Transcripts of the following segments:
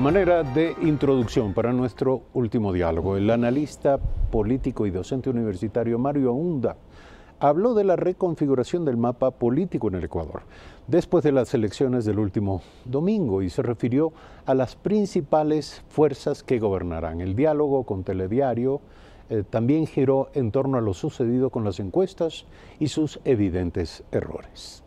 manera de introducción para nuestro último diálogo, el analista político y docente universitario Mario Aunda habló de la reconfiguración del mapa político en el Ecuador después de las elecciones del último domingo y se refirió a las principales fuerzas que gobernarán. El diálogo con Telediario también giró en torno a lo sucedido con las encuestas y sus evidentes errores.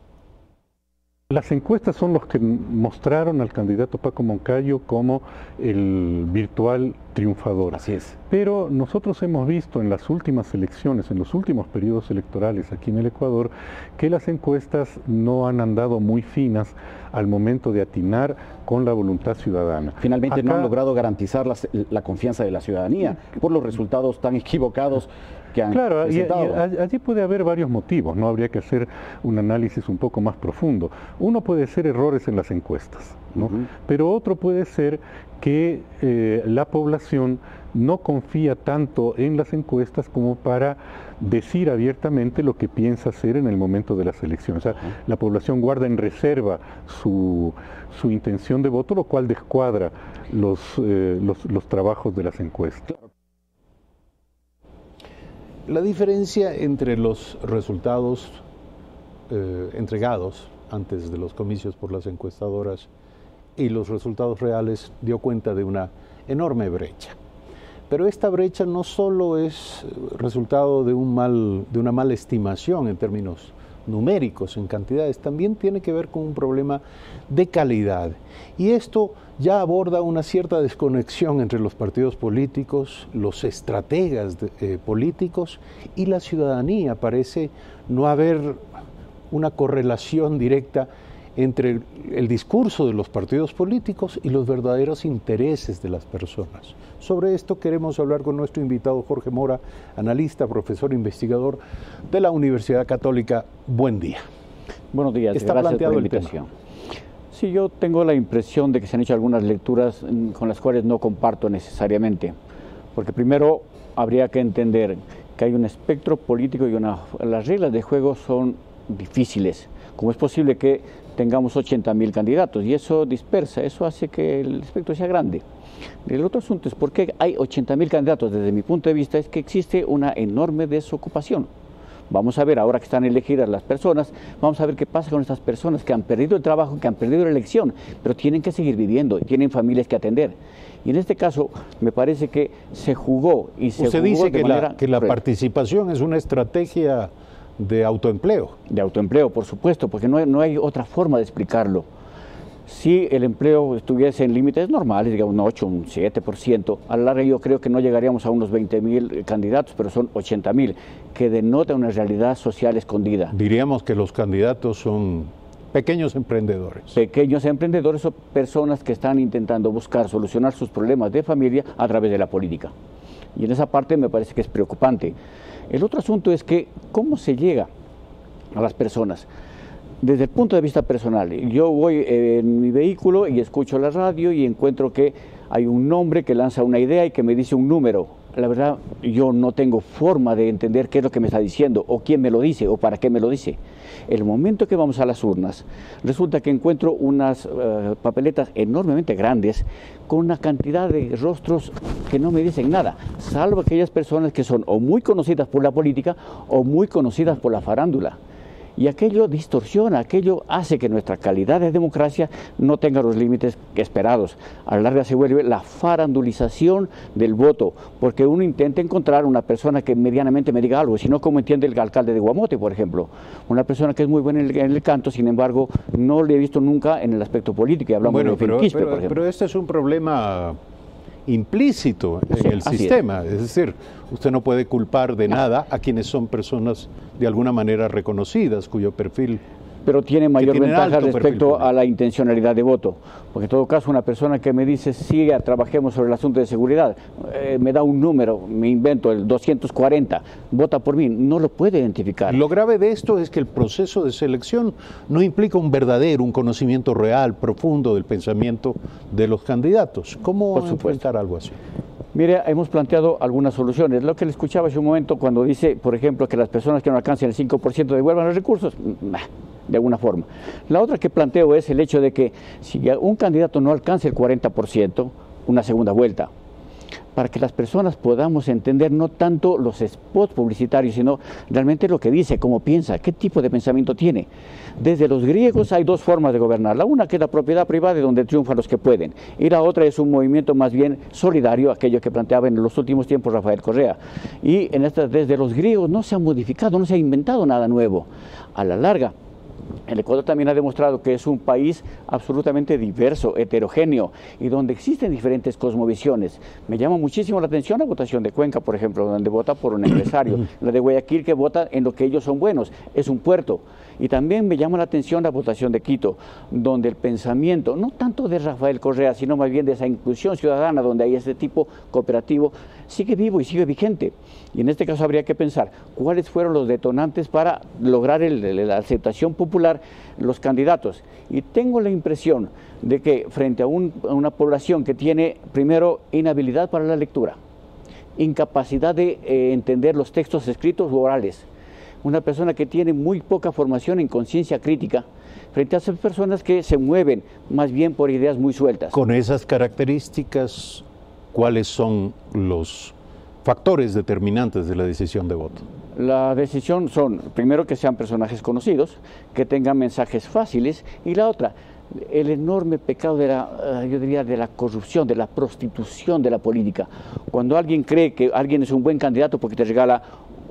Las encuestas son los que mostraron al candidato Paco Moncayo como el virtual triunfador. Así es. Pero nosotros hemos visto en las últimas elecciones, en los últimos periodos electorales aquí en el Ecuador, que las encuestas no han andado muy finas al momento de atinar con la voluntad ciudadana. Finalmente no han logrado garantizar la confianza de la ciudadanía por los resultados tan equivocados que han presentado. Claro, allí puede haber varios motivos, no habría que hacer un análisis un poco más profundo. Uno puede ser errores en las encuestas, ¿no? Pero otro puede ser que la población no confía tanto en las encuestas como para decir abiertamente lo que piensa hacer en el momento de las elecciones. O sea, la población guarda en reserva su intención de voto, lo cual descuadra los trabajos de las encuestas. La diferencia entre los resultados entregados antes de los comicios por las encuestadoras y los resultados reales dio cuenta de una enorme brecha. Pero esta brecha no solo es resultado de una mala estimación en términos numéricos, en cantidades, también tiene que ver con un problema de calidad. Y esto ya aborda una cierta desconexión entre los partidos políticos, los estrategas políticos y la ciudadanía. Parece no haber una correlación directa entre el discurso de los partidos políticos y los verdaderos intereses de las personas. Sobre esto queremos hablar con nuestro invitado Jorge Mora, analista, profesor, investigador de la Universidad Católica. Buen día. Buenos días, Está gracias planteado por la el tema. invitación. Sí, yo tengo la impresión de que se han hecho algunas lecturas con las cuales no comparto necesariamente, porque primero habría que entender que hay un espectro político y las reglas de juego son difíciles. ¿Cómo es posible que tengamos 80.000 candidatos? Y eso dispersa, eso hace que el espectro sea grande. El otro asunto es por qué hay 80.000 candidatos. Desde mi punto de vista es que existe una enorme desocupación. Vamos a ver, ahora que están elegidas las personas, vamos a ver qué pasa con estas personas que han perdido el trabajo, que han perdido la elección, pero tienen que seguir viviendo, tienen familias que atender. Y en este caso, me parece que se jugó y se Usted jugó dice de que la participación es una estrategia de autoempleo. De autoempleo, por supuesto, porque no hay otra forma de explicarlo. Si el empleo estuviese en límites normales, digamos un 8, un 7%, a la larga yo creo que no llegaríamos a unos 20.000 candidatos, pero son 80.000, que denota una realidad social escondida. Diríamos que los candidatos son pequeños emprendedores. Pequeños emprendedores o personas que están intentando buscar solucionar sus problemas de familia a través de la política. Y en esa parte me parece que es preocupante. El otro asunto es que, ¿cómo se llega a las personas? Desde el punto de vista personal, yo voy en mi vehículo y escucho la radio y encuentro que hay un nombre que lanza una idea y que me dice un número. La verdad, yo no tengo forma de entender qué es lo que me está diciendo, o quién me lo dice, o para qué me lo dice. El momento que vamos a las urnas, resulta que encuentro unas papeletas enormemente grandes con una cantidad de rostros que no me dicen nada, salvo aquellas personas que son o muy conocidas por la política o muy conocidas por la farándula. Y aquello distorsiona, aquello hace que nuestra calidad de democracia no tenga los límites esperados. A la larga se vuelve la farandulización del voto, porque uno intenta encontrar una persona que medianamente me diga algo, sino como entiende el alcalde de Guamote, por ejemplo. Una persona que es muy buena en el canto, sin embargo, no le he visto nunca en el aspecto político. Y hablamos de Quispe, por ejemplo. Pero este es un problema implícito en el sistema, es decir, usted no puede culpar de nada a quienes son personas de alguna manera reconocidas, cuyo perfil... Pero tiene mayor ventaja respecto a la intencionalidad de voto, porque en todo caso una persona que me dice, sí, trabajemos sobre el asunto de seguridad, me da un número, me invento el 240, vota por mí, no lo puede identificar. Lo grave de esto es que el proceso de selección no implica un conocimiento real, profundo del pensamiento de los candidatos. ¿Cómo enfrentar algo así? Mire, hemos planteado algunas soluciones. Lo que le escuchaba hace un momento cuando dice, por ejemplo, que las personas que no alcancen el 5% devuelvan los recursos, de alguna forma. La otra que planteo es el hecho de que si un candidato no alcanza el 40%, una segunda vuelta, para que las personas podamos entender no tanto los spots publicitarios, sino realmente lo que dice, cómo piensa, qué tipo de pensamiento tiene. Desde los griegos hay dos formas de gobernar. La una que es la propiedad privada, donde triunfan los que pueden, y la otra es un movimiento más bien solidario, aquello que planteaba en los últimos tiempos Rafael Correa. Y desde los griegos no se ha modificado, no se ha inventado nada nuevo. A la larga, el Ecuador también ha demostrado que es un país absolutamente diverso, heterogéneo, y donde existen diferentes cosmovisiones. Me llama muchísimo la atención la votación de Cuenca, por ejemplo, donde vota por un empresario, la de Guayaquil, que vota en lo que ellos son buenos, es un puerto. Y también me llama la atención la votación de Quito, donde el pensamiento, no tanto de Rafael Correa, sino más bien de esa inclusión ciudadana, donde hay este tipo cooperativo, sigue vivo y sigue vigente. Y en este caso habría que pensar cuáles fueron los detonantes para lograr la aceptación popular los candidatos. Y tengo la impresión de que frente a una población que tiene, primero, inhabilidad para la lectura, incapacidad de entender los textos escritos u orales, una persona que tiene muy poca formación en conciencia crítica, frente a esas personas que se mueven más bien por ideas muy sueltas. Con esas características, ¿cuáles son los factores determinantes de la decisión de voto? La decisión son, primero, que sean personajes conocidos, que tengan mensajes fáciles, y la otra, el enorme pecado de yo diría, de la corrupción, de la prostitución de la política. Cuando alguien cree que alguien es un buen candidato porque te regala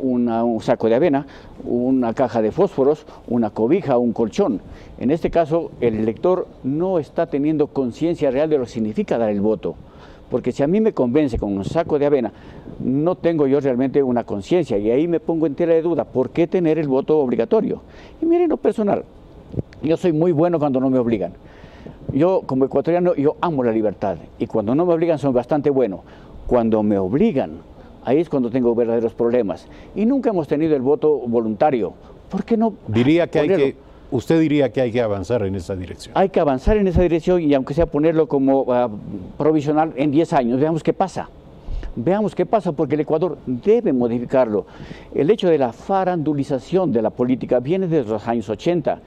un saco de avena, una caja de fósforos, una cobija, un colchón. En este caso, el elector no está teniendo conciencia real de lo que significa dar el voto. Porque si a mí me convence con un saco de avena, no tengo yo realmente una conciencia, y ahí me pongo en tela de duda, ¿por qué tener el voto obligatorio? Y miren lo personal, yo soy muy bueno cuando no me obligan. Yo, como ecuatoriano, yo amo la libertad, y cuando no me obligan soy bastante bueno. Cuando me obligan, ahí es cuando tengo verdaderos problemas. Y nunca hemos tenido el voto voluntario. ¿Por qué no? Usted diría que hay que avanzar en esa dirección. Hay que avanzar en esa dirección, y aunque sea ponerlo como provisional en 10 años, veamos qué pasa. Veamos qué pasa, porque el Ecuador debe modificarlo. El hecho de la farandulización de la política viene desde los años 80,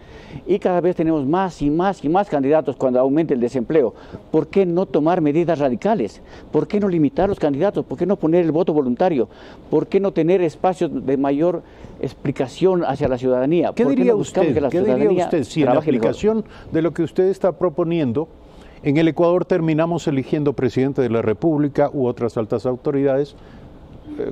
y cada vez tenemos más y más y más candidatos cuando aumente el desempleo. ¿Por qué no tomar medidas radicales? ¿Por qué no limitar los candidatos? ¿Por qué no poner el voto voluntario? ¿Por qué no tener espacios de mayor explicación hacia la ciudadanía? ¿Qué diría usted si en la aplicación de lo que usted está proponiendo, en el Ecuador terminamos eligiendo presidente de la República u otras altas autoridades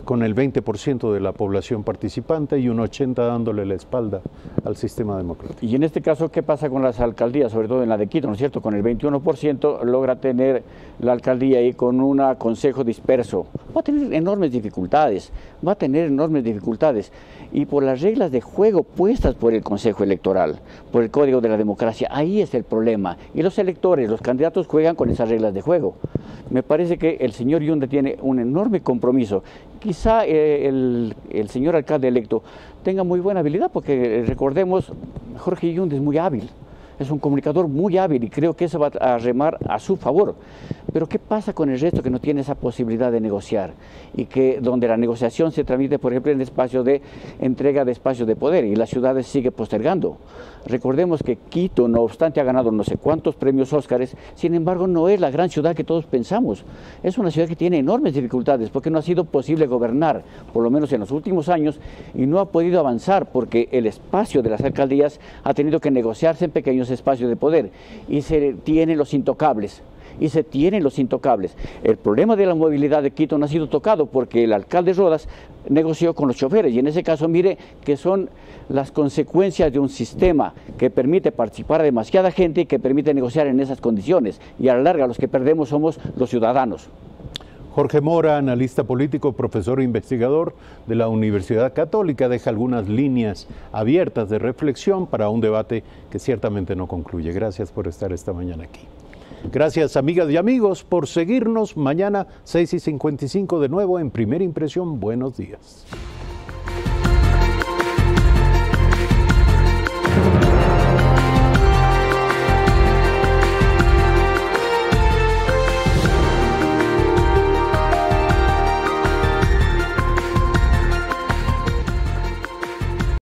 con el 20% de la población participante y un 80% dándole la espalda al sistema democrático? Y en este caso, ¿qué pasa con las alcaldías? Sobre todo en la de Quito, ¿no es cierto? Con el 21% logra tener la alcaldía y con un consejo disperso. Va a tener enormes dificultades, y por las reglas de juego puestas por el Consejo Electoral, por el Código de la Democracia, ahí es el problema. Y los electores, los candidatos juegan con esas reglas de juego. Me parece que el señor Yunda tiene un enorme compromiso. Quizá el señor alcalde electo tenga muy buena habilidad, porque recordemos, Jorge Yunda es muy hábil. Es un comunicador muy hábil, y creo que eso va a remar a su favor. Pero ¿qué pasa con el resto que no tiene esa posibilidad de negociar? Y que donde la negociación se transmite, por ejemplo, en espacios de entrega de espacios de poder, y las ciudades sigue postergando. Recordemos que Quito, no obstante, ha ganado no sé cuántos premios Óscares, sin embargo no es la gran ciudad que todos pensamos. Es una ciudad que tiene enormes dificultades porque no ha sido posible gobernar, por lo menos en los últimos años, y no ha podido avanzar porque el espacio de las alcaldías ha tenido que negociarse en pequeños espacios de poder, y se tienen los intocables. El problema de la movilidad de Quito no ha sido tocado porque el alcalde Rodas negoció con los choferes, y en ese caso mire que son las consecuencias de un sistema que permite participar a demasiada gente y que permite negociar en esas condiciones, y a la larga los que perdemos somos los ciudadanos. Jorge Mora, analista político, profesor e investigador de la Universidad Católica, deja algunas líneas abiertas de reflexión para un debate que ciertamente no concluye. Gracias por estar esta mañana aquí. Gracias, amigas y amigos, por seguirnos. Mañana 6:55 de nuevo en Primera Impresión. Buenos días.